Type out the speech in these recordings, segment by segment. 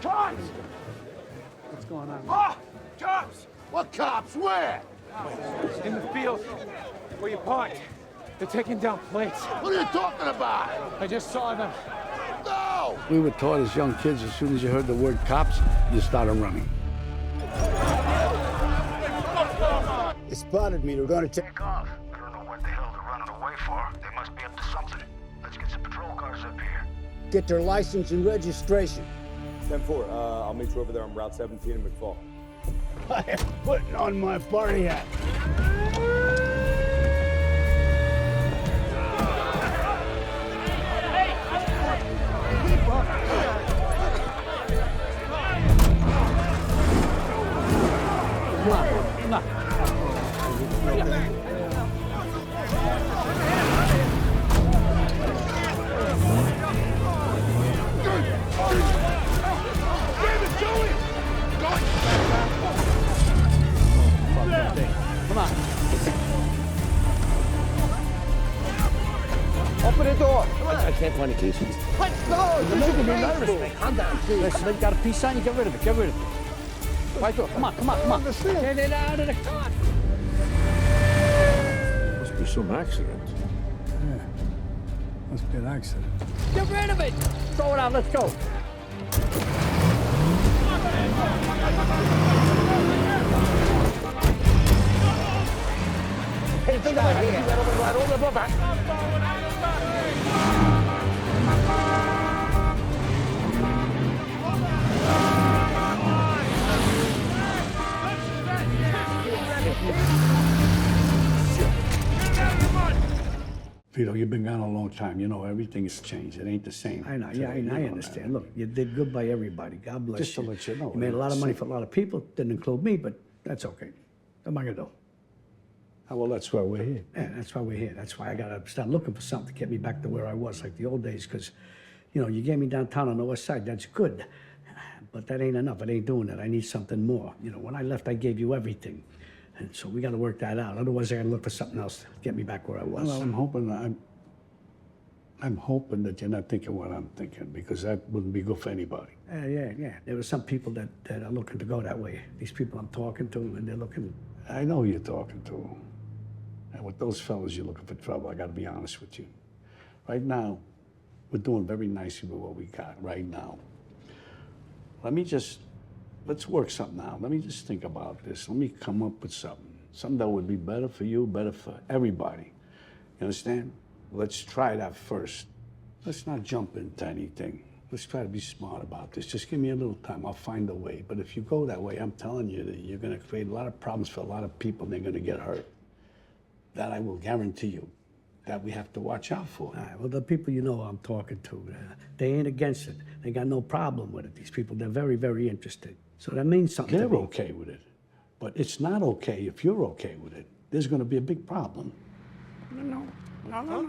Cops! What's going on? Ah! Cops! What cops? Where? In the field where you parked. They're taking down plates. What are you talking about? I just saw them. No! We were taught as young kids, as soon as you heard the word cops, you started running. They spotted me. They're going to take off. I don't know what the hell they're running away for. They must be up to something. Let's get some patrol cars up here. Get their license and registration. 10-4, I'll meet you over there on Route 17 in McFall. I am putting on my party hat. Come on. Come on. Open the door. I can't find the keys. Let's go. You're making me nervous, man. Calm down. Listen, you got a peace sign, you get rid of it. Get rid of it. Right door. Come on, come on, come on. Get it out of the car. Must be some accident. Yeah. Must be an accident. Get rid of it. Throw it out. Let's go. Hey, think about it. Vito, you've been gone a long time. You know, everything's changed. It ain't the same. I know, yeah, I understand. Look, you did good by everybody. God bless you. Just to let you know. You made a lot of money for a lot of people. Didn't include me, but that's okay. What am I gonna do? Oh, well, that's why we're here. Yeah, that's why we're here. That's why I gotta start looking for something to get me back to where I was, like the old days. Because, you know, you gave me downtown on the west side. That's good, but that ain't enough. It ain't doing it. I need something more. You know, when I left, I gave you everything, and so we got to work that out. Otherwise, I gotta look for something else to get me back where I was. Well, I'm hoping that you're not thinking what I'm thinking, because that wouldn't be good for anybody. Yeah. There were some people that are looking to go that way. These people I'm talking to, and they're looking. I know who you're talking to. And with those fellas, you're looking for trouble. I got to be honest with you. Right now, we're doing very nicely with what we got right now. Let's work something out. Let me just think about this. Let me come up with something that would be better for you, better for everybody. You understand? Let's try that first. Let's not jump into anything. Let's try to be smart about this. Just give me a little time. I'll find a way. But if you go that way, I'm telling you that you're going to create a lot of problems for a lot of people, and they're going to get hurt. That I will guarantee you that we have to watch out for. All right, well, the people you know I'm talking to, they ain't against it. They got no problem with it. These people, they're very, very interested. So that means something They're to me. okay with it. But it's not okay if you're okay with it. There's going to be a big problem. No. Go.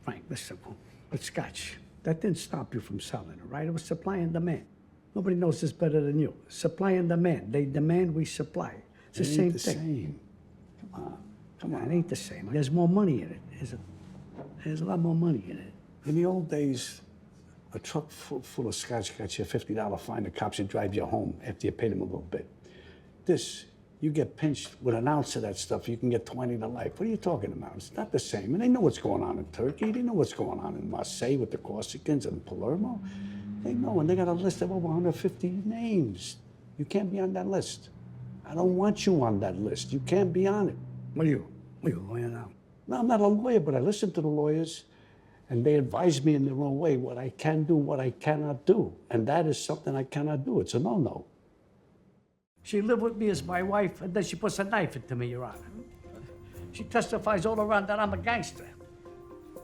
Frank, listen, but Scotch, that didn't stop you from selling it, right? It was supply and demand. Nobody knows this better than you. Supply and demand. They demand, we supply. It's the same thing. Same. Come on. It ain't the same. There's more money in it. There's a lot more money in it. In the old days, a truck full of scotch got you a $50 fine. The cops would drive you home after you paid them a little bit. This, you get pinched with an ounce of that stuff, you can get 20 to life. What are you talking about? It's not the same. And they know what's going on in Turkey. They know what's going on in Marseille with the Corsicans and Palermo. They know, and they got a list of over 150 names. You can't be on that list. I don't want you on that list. You can't be on it. What are you a lawyer now? No, I'm not a lawyer, but I listen to the lawyers, and they advise me in their own way what I can do, what I cannot do. And that is something I cannot do. It's a no-no. She lived with me as my wife, and then she puts a knife into me, Your Honor. She testifies all around that I'm a gangster.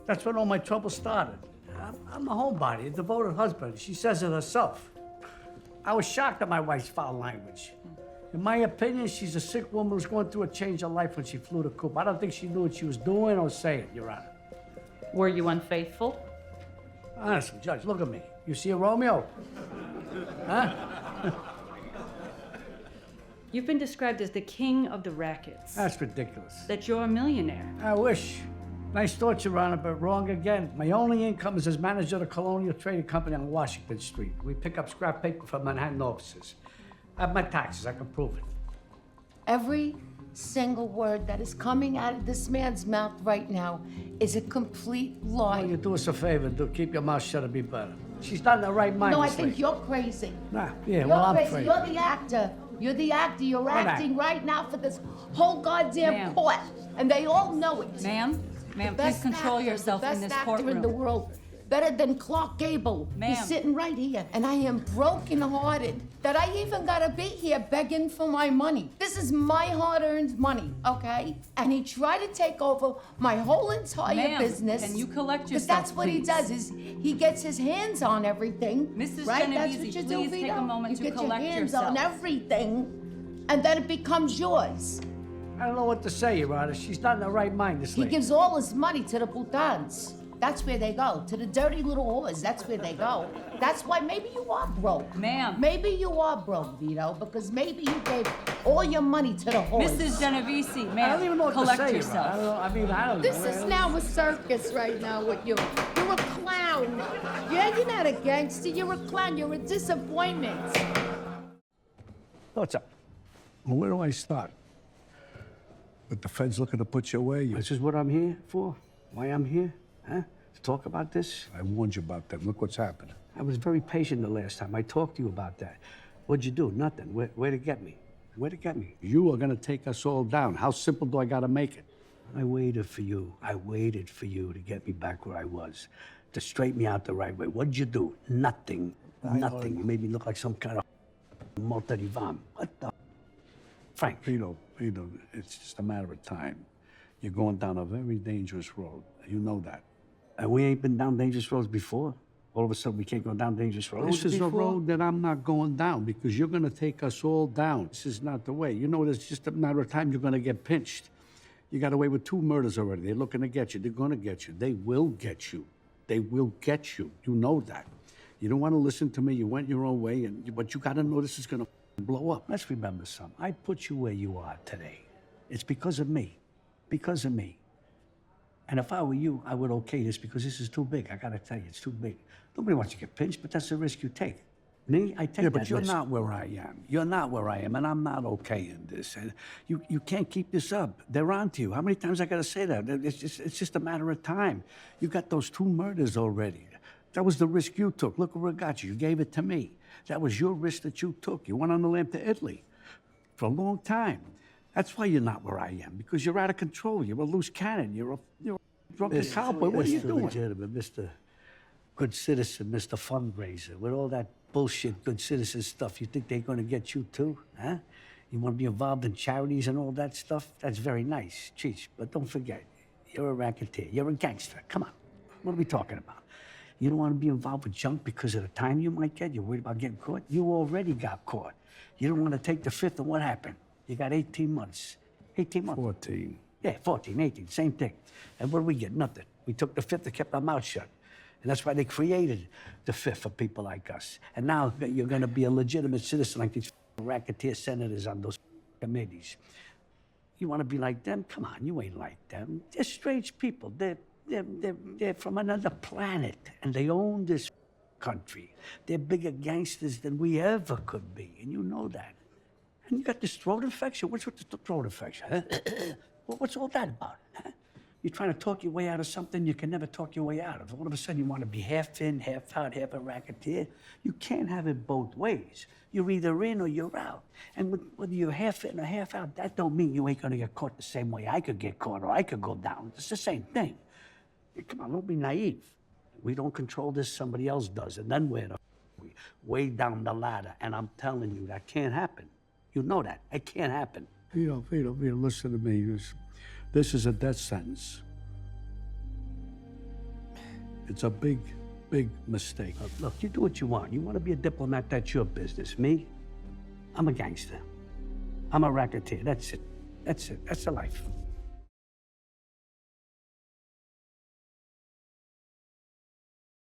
That's when all my trouble started. I'm a homebody, a devoted husband. She says it herself. I was shocked at my wife's foul language. In my opinion, she's a sick woman who's going through a change of life when she flew the coop. I don't think she knew what she was doing or saying, Your Honor. Were you unfaithful? Honestly, Judge, look at me. You see a Romeo? Huh? You've been described as the king of the rackets. That's ridiculous. That you're a millionaire. I wish. Nice thought, Your Honor, but wrong again. My only income is as manager of the Colonial Trading Company on Washington Street. We pick up scrap paper from Manhattan offices. I have my taxes, I can prove it. Every single word that is coming out of this man's mouth right now is a complete lie. Well, you do us a favor, keep your mouth shut and be better. She's not in the right mind. No, I this think lady. you're crazy. Nah, yeah, You're well, I'm crazy. crazy. You're the actor. You're the actor. You're acting right now for this whole goddamn court. And they all know it. Ma'am, please control yourself in this Best actor courtroom. in the world. Better than Clark Gable. Ma'am. He's sitting right here. And I am brokenhearted that I even gotta be here begging for my money. This is my hard-earned money, okay? And he tried to take over my whole entire business. Can you collect yourself, Because that's what he please? does, is he gets his hands on everything. Mrs. Right? Genovese, That's what you do, please take Vito? a moment to you get collect your hands yourself. on everything, and then it becomes yours. I don't know what to say, Your Honor. She's not in the right mind, this He lady. gives all his money to the putans. That's where they go. To the dirty little whores, that's where they go. That's why maybe you are broke. Ma'am. Maybe you are broke, Vito, because maybe you gave all your money to the whores. Mrs. Genovese, I don't ma'am, even know what collect to say, yourself. Your Honor. I don't know. This is now a circus right now with you. You're a clown. Yeah, you're not a gangster. You're a clown. You're a disappointment. What's up? Well, where do I start? With the feds looking to put you away? This is what I'm here for? Why I'm here? Huh? To talk about this? I warned you about that. Look what's happened. I was very patient the last time. I talked to you about that. What'd you do? Nothing. Where'd it get me? Where'd it get me? You are gonna take us all down. How simple do I gotta make it? I waited for you. I waited for you to get me back where I was, to straighten me out the right way. What'd you do? Nothing. Nothing. You made me look like some kind of multi-divan. What the? Frank. Vito, it's just a matter of time. You're going down a very dangerous road. You know that. And we ain't been down dangerous roads before. All of a sudden, we can't go down dangerous roads. This is a road that I'm not going down because you're going to take us all down. This is not the way. You know, it's just a matter of time you're going to get pinched. You got away with 2 murders already. They're looking to get you. They're going to get you. They will get you. They will get you. You know that. You don't want to listen to me. You went your own way, but you got to know this is going to blow up. Let's remember something. I put you where you are today. It's because of me. Because of me. And if I were you, I would okay this because this is too big. I gotta tell you, it's too big. Nobody wants to get pinched, but that's the risk you take. Me, I take that Yeah, but you're risk. not where I am. You're not where I am, and I'm not okay in this. And you can't keep this up. They're on to you. How many times I gotta say that? It's just a matter of time. You got those 2 murders already. That was the risk you took. Look where it got you. You gave it to me. That was your risk that you took. You went on the lam to Italy for a long time. That's why you're not where I am, because you're out of control. You're a loose cannon. You're a drunken cowboy. What are you Mr. doing? Legitimate, Mr. Good Citizen, Mr. Fundraiser, with all that bullshit good citizen stuff, you think they're gonna get you too, huh? You wanna be involved in charities and all that stuff? That's very nice, cheech, but don't forget, you're a racketeer, you're a gangster. Come on, what are we talking about? You don't wanna be involved with junk because of the time you might get? You're worried about getting caught? You already got caught. You don't wanna take the 5th, and what happened? You got 18 months. 18 months. 14. Yeah, 14, 18, same thing. And what did we get? Nothing. We took the 5th and kept our mouth shut. And that's why they created the 5th for people like us. And now you're going to be a legitimate citizen like these racketeer senators on those committees. You want to be like them? Come on, you ain't like them. They're strange people. They're from another planet, and they own this country. They're bigger gangsters than we ever could be, and you know that. And you got this throat infection. What's with the throat infection, huh? What's all that about, huh? You're trying to talk your way out of something you can never talk your way out of. All of a sudden, you want to be half in, half out, half a racketeer. You can't have it both ways. You're either in or you're out. And whether you're half in or half out, that don't mean you ain't going to get caught the same way I could get caught or I could go down. It's the same thing. Come on, don't be naive. We don't control this, somebody else does. And then we're way down the ladder. And I'm telling you, that can't happen. You know that. It can't happen. Vito, listen to me. This is a death sentence. It's a big, big mistake. Look, you do what you want. You want to be a diplomat, that's your business. Me, I'm a gangster. I'm a racketeer. That's it. That's it. That's the life.